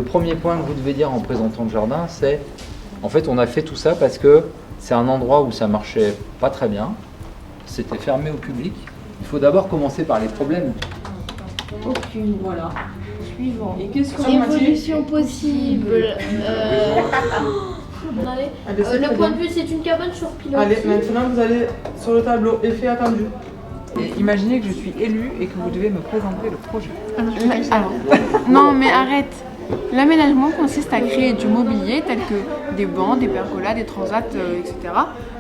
premier point que vous devez dire en présentant le jardin, c'est en fait on a fait tout ça parce que c'est un endroit où ça marchait pas très bien, c'était fermé au public. Il faut d'abord commencer par les problèmes. Aucune, voilà. Suivant. Et qu'est-ce qu'on Évolution possible. Le point de vue, c'est une cabane sur pilote. Allez, maintenant vous allez sur le tableau, effet attendu. Et imaginez que je suis élue et que vous devez me présenter le projet. Alors, non mais arrête. L'aménagement consiste à créer du mobilier tel que des bancs, des pergolas, des transats, etc.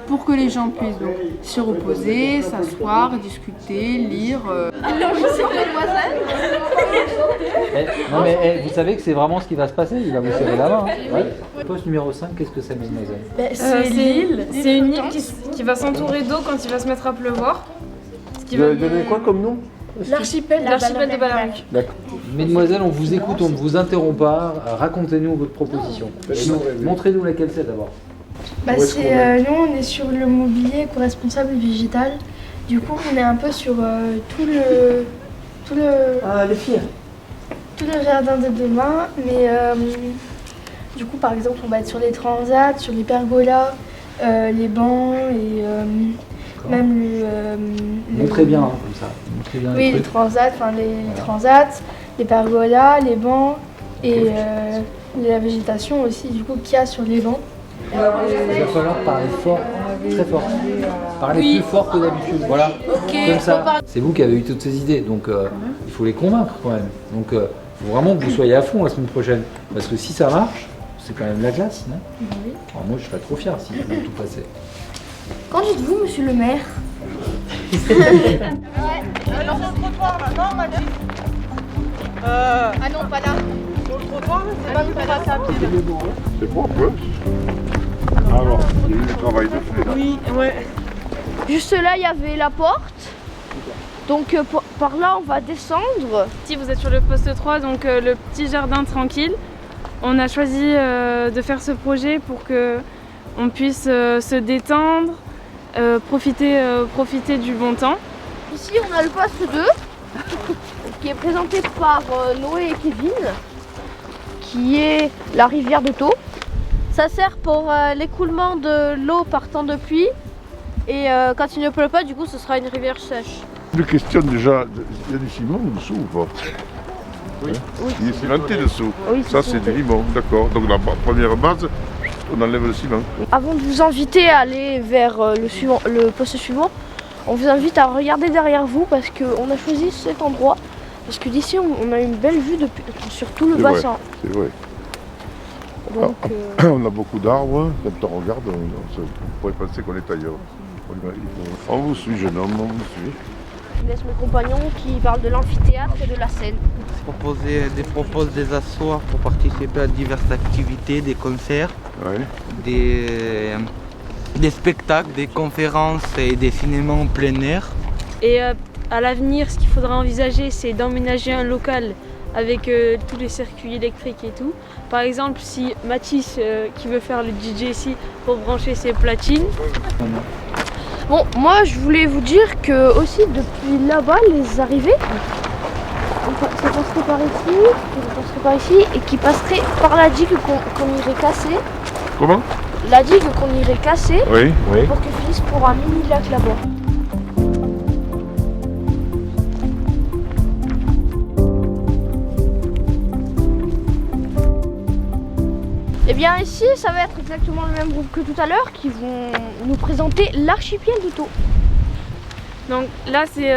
pour que les gens puissent donc s'y reposer, s'asseoir, discuter, lire. Alors, je sais pas Non mais vous savez que c'est vraiment ce qui va se passer, il va vous serrer la main. Ouais. Poste numéro 5, qu'est-ce que c'est, mademoiselle? C'est l'île. C'est une île qui va s'entourer d'eau quand il va se mettre à pleuvoir. Ce qui va Donnez quoi comme nom? l'archipel de Ballaruc. D'accord. Mesdemoiselles, on vous écoute, on ne vous interrompt pas. Racontez-nous votre proposition. Montrez-nous laquelle c'est d'abord. Nous, on est sur le mobilier éco-responsable végétal. Du coup, on est un peu sur tout le jardin de demain. Mais du coup, par exemple, on va être sur les transats, sur les pergolas, les bancs et même Montrez bien, hein, comme ça. Montrez bien les transats, les pergolas, les bancs et la végétation aussi, du coup, qu'il y a sur les bancs. Il va falloir parler fort, très fort. Parler plus fort que d'habitude, voilà. Comme ça. C'est vous qui avez eu toutes ces idées, donc il faut les convaincre quand même. Donc il faut vraiment que vous soyez à fond la semaine prochaine. Parce que si ça marche, c'est quand même la classe, non? Oui. Alors moi je serais trop fier si vous tout passez. Qu'en dites-vous, monsieur le maire? Alors sur le trottoir là, non Mathilde Ah non, pas là. Sur le trottoir, c'est pas vu qu'on passe à pied là. C'est bon, ouais. Alors, il y a eu du travail de fait là. Oui, ouais. Juste là, il y avait la porte. Donc par là, on va descendre. Si vous êtes sur le poste 3, donc le petit jardin tranquille, on a choisi de faire ce projet pour que on puisse se détendre, profiter du bon temps. Ici, on a le poste 2 qui est présenté par Noé et Kevin, qui est la rivière de Thau. Ça sert pour l'écoulement de l'eau partant de pluie et quand il ne pleut pas, du coup, ce sera une rivière sèche. Une question déjà, il y a du ciment dessous ou pas? Oui. Il est cimenté dessous. Oui, Ça c'est du limon, d'accord. Donc la première base, on enlève le ciment. Avant de vous inviter à aller vers le poste suivant, on vous invite à regarder derrière vous parce qu'on a choisi cet endroit. Parce que d'ici, on a une belle vue sur tout le bassin. C'est vrai. Donc, On a beaucoup d'arbres. Quand on regarde, on pourrait penser qu'on est ailleurs. On vous suit, jeune homme, on vous suit. je laisse mes compagnons qui parlent de l'amphithéâtre et de la scène. Propose des assoirs pour participer à diverses activités, des concerts, Ouais. des spectacles, des conférences et des cinémas en plein air. Et à l'avenir, ce qu'il faudra envisager, c'est d'emménager un local avec tous les circuits électriques et tout. Par exemple, si Mathis qui veut faire le DJ ici pour brancher ses platines. Bon, moi je voulais vous dire que aussi depuis là-bas, les arrivées, ça passerait par ici et qui passerait par la digue qu'on irait casser. Comment? La digue qu'on irait casser Oui, oui. pour qu'il finisse pour un mini lac là-bas. Et bien ici, ça va être exactement le même groupe que tout à l'heure qui vont nous présenter l'archipel de Thau. Donc là, c'est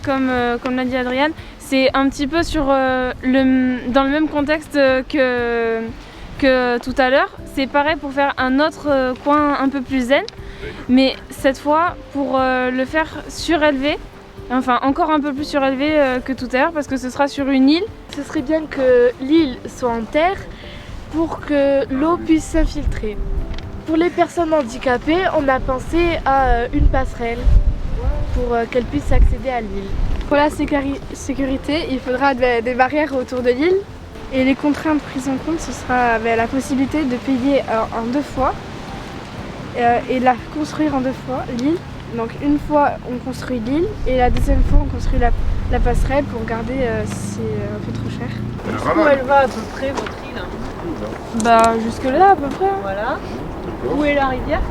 comme l'a dit Adriane, c'est un petit peu dans le même contexte que tout à l'heure. C'est pareil pour faire un autre coin un peu plus zen, mais cette fois pour le faire surélevé, enfin encore un peu plus surélevé que tout à l'heure parce que ce sera sur une île. Ce serait bien que l'île soit en terre pour que l'eau puisse s'infiltrer. Pour les personnes handicapées, on a pensé à une passerelle pour qu'elles puissent accéder à l'île. Pour la sécurité, il faudra des barrières autour de l'île. Et les contraintes prises en compte, ce sera la possibilité de payer en 2 fois et la construire en 2 fois, l'île. Donc une fois on construit l'île et la deuxième fois on construit la passerelle pour garder c'est un peu trop cher. Où elle va à peu près votre île? Bah jusque là à peu près. Voilà. Où est la rivière?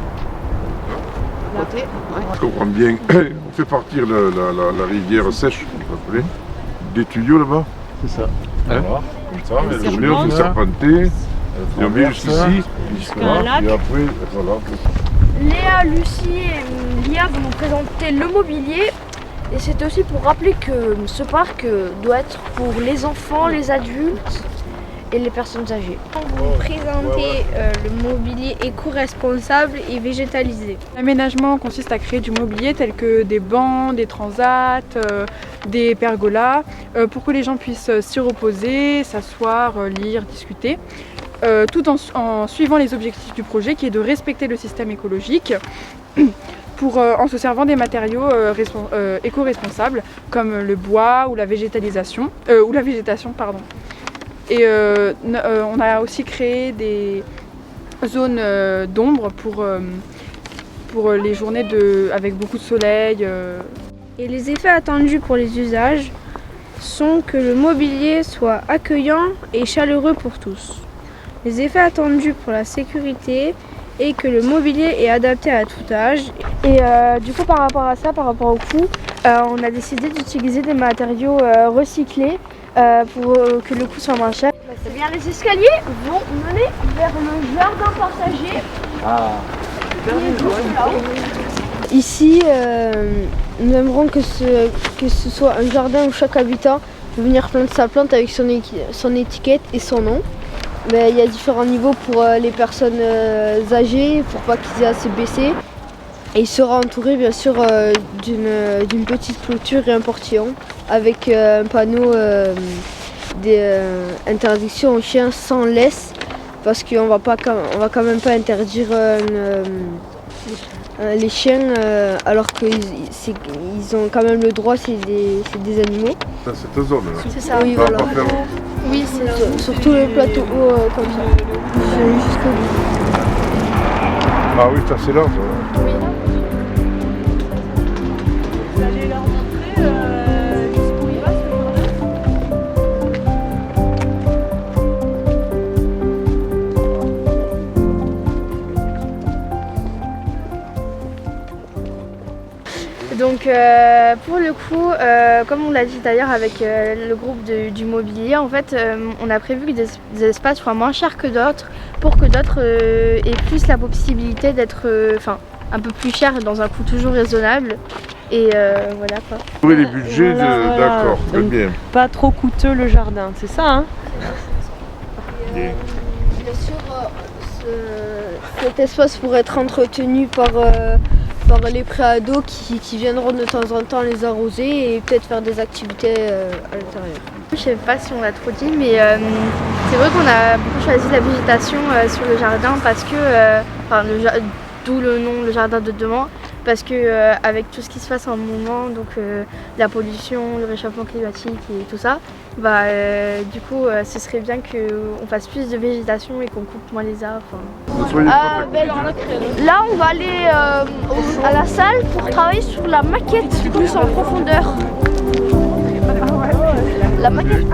Je comprends bien. On fait partir la rivière sèche, vous appelez, des tuyaux là-bas. C'est ça. Hein? Ça, mais on fait serpenter, et on vient jusqu'ici, et après, voilà. Léa, Lucie et Lia vont nous présenter le mobilier. Et c'est aussi pour rappeler que ce parc doit être pour les enfants, les adultes et les personnes âgées. Vous présentez le mobilier éco-responsable et végétalisé. L'aménagement consiste à créer du mobilier tel que des bancs, des transats, des pergolas, pour que les gens puissent s'y reposer, s'asseoir, lire, discuter, tout en suivant les objectifs du projet qui est de respecter le système écologique en se servant des matériaux éco-responsables comme le bois ou la végétation. Et on a aussi créé des zones d'ombre pour les journées avec beaucoup de soleil. Et les effets attendus pour les usages sont que le mobilier soit accueillant et chaleureux pour tous. Les effets attendus pour la sécurité et que le mobilier est adapté à tout âge. Et du coup par rapport à ça, par rapport au coût, on a décidé d'utiliser des matériaux recyclés pour que le coût soit moins cher. Eh bien, les escaliers vont mener vers le jardin partagé. Ici, nous aimerons que ce soit un jardin où chaque habitant peut venir planter sa plante avec son étiquette et son nom. Mais il y a différents niveaux pour les personnes âgées, pour pas qu'ils aient à se baisser. Et il sera entouré bien sûr d'une petite clôture et un portillon avec un panneau d'interdiction aux chiens sans laisse, parce qu'on va quand même pas interdire les chiens alors qu'ils ont quand même le droit, c'est des animaux. Dans cette zone là. C'est ça, oui, voilà. Oui, c'est sur tout le plateau haut comme ça. Jusqu'au bout. Ah oui, ça c'est large. Oui. Vous allez leur montrer jusqu'où il va ce jardin? Donc pour le coup, comme on l'a dit d'ailleurs avec le groupe du mobilier, en fait on a prévu que des espaces soient moins chers que d'autres pour que d'autres aient plus la possibilité d'être un peu plus chers dans un coût toujours raisonnable. Et voilà quoi. Trouver les budgets, d'accord, très bien. Pas trop coûteux le jardin, c'est ça hein? Bien. Bien sûr, cet espace pourrait être entretenu par les préados qui viendront de temps en temps les arroser et peut-être faire des activités à l'intérieur. Je sais pas si on l'a trop dit, mais c'est vrai qu'on a beaucoup choisi la végétation sur le jardin parce que, d'où le nom, le jardin de demain, parce que avec tout ce qui se passe en ce moment, donc la pollution, le réchauffement climatique et tout ça, du coup ce serait bien qu'on fasse plus de végétation et qu'on coupe moins les arbres. Là on va aller à la salle pour travailler sur la maquette plus en profondeur. La maquette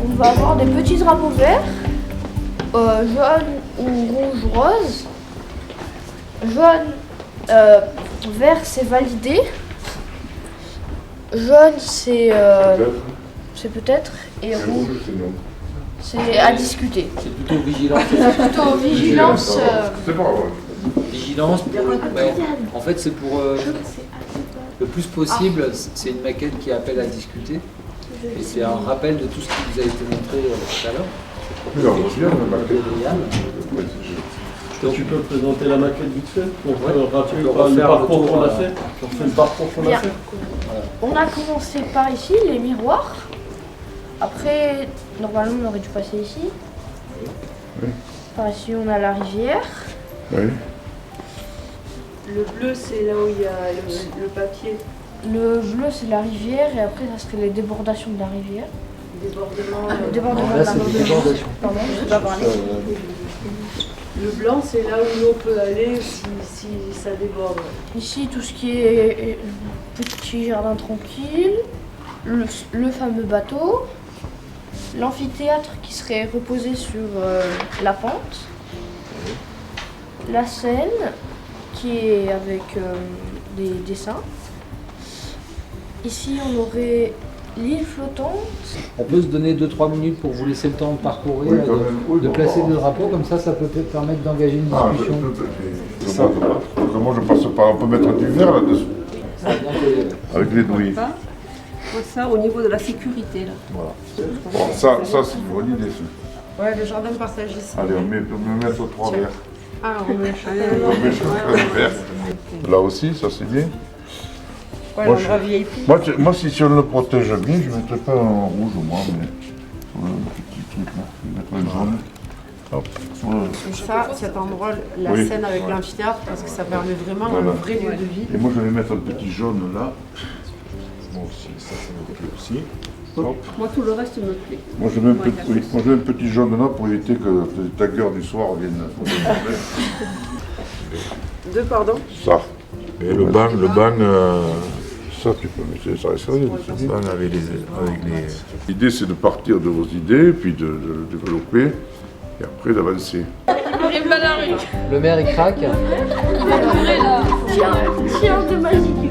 on va avoir des petits drapeaux verts, jaune ou rouge, rose. Jaune, vert c'est validé. Jaune c'est peut-être et rouge c'est à discuter. C'est plutôt vigilance. Plutôt vigilance. C'est pas grave. Vigilance, en fait c'est pour le plus possible, c'est une maquette qui appelle à discuter. Et c'est un rappel de tout ce qui vous a été montré tout à l'heure. Mais on voit bien la maquette. Tu peux présenter la maquette vite fait pour rappeler le parcours qu'on a fait. On fait le parcours qu'on a fait. Voilà. On a commencé par ici, les miroirs. Après, normalement on aurait dû passer ici. Oui. Par ici on a la rivière. Oui. Le bleu c'est là où il y a le papier. Le bleu c'est la rivière et après ça serait les débordations de la rivière. Débordement Là, c'est des débordations. Pardon, je peux pas parler. Le blanc, c'est là où l'eau peut aller si ça déborde. Ici, tout ce qui est petit jardin tranquille, le fameux bateau, l'amphithéâtre qui serait reposé sur la pente, la Seine qui est avec des dessins. Ici, on aurait l'île flottante. On peut se donner 2-3 minutes pour vous laisser le temps de parcourir, de placer des drapeaux, comme ça peut peut-être permettre d'engager une discussion. C'est ça. Moi, je passe par. On peut mettre du verre là-dessus. Avec les douilles. Ça, au niveau de la sécurité, là. Voilà. Bon, ça c'est une bonne idée. Ça. Ouais, le jardin partagé ici. Allez, on met mettre 3 verres. Ah, on met On met chacun un verre. Là aussi, ça c'est bien. Ouais, Moi, l'endroit VIP. Moi, si on le protège bien, je ne mettrais pas un rouge au moins, mais un petit truc là. Je mettrais un jaune. Hop. Et ça, cet endroit, la Oui. scène avec l'amphithéâtre, parce que ça permet vraiment Voilà. un vrai lieu de vie. Et moi, je vais mettre un petit jaune là. Bon, ça me plaît aussi. Hop. Moi, tout le reste me plaît. Moi, je mets un petit jaune là pour éviter que les taggers du soir viennent. Deux, pardon. Ça. Et le ban, ça tu peux mettre, ça reste sérieux. Le ban avec les. L'idée c'est de partir de vos idées, puis de le développer, et après d'avancer. Le maire il craque. Tiens de magie.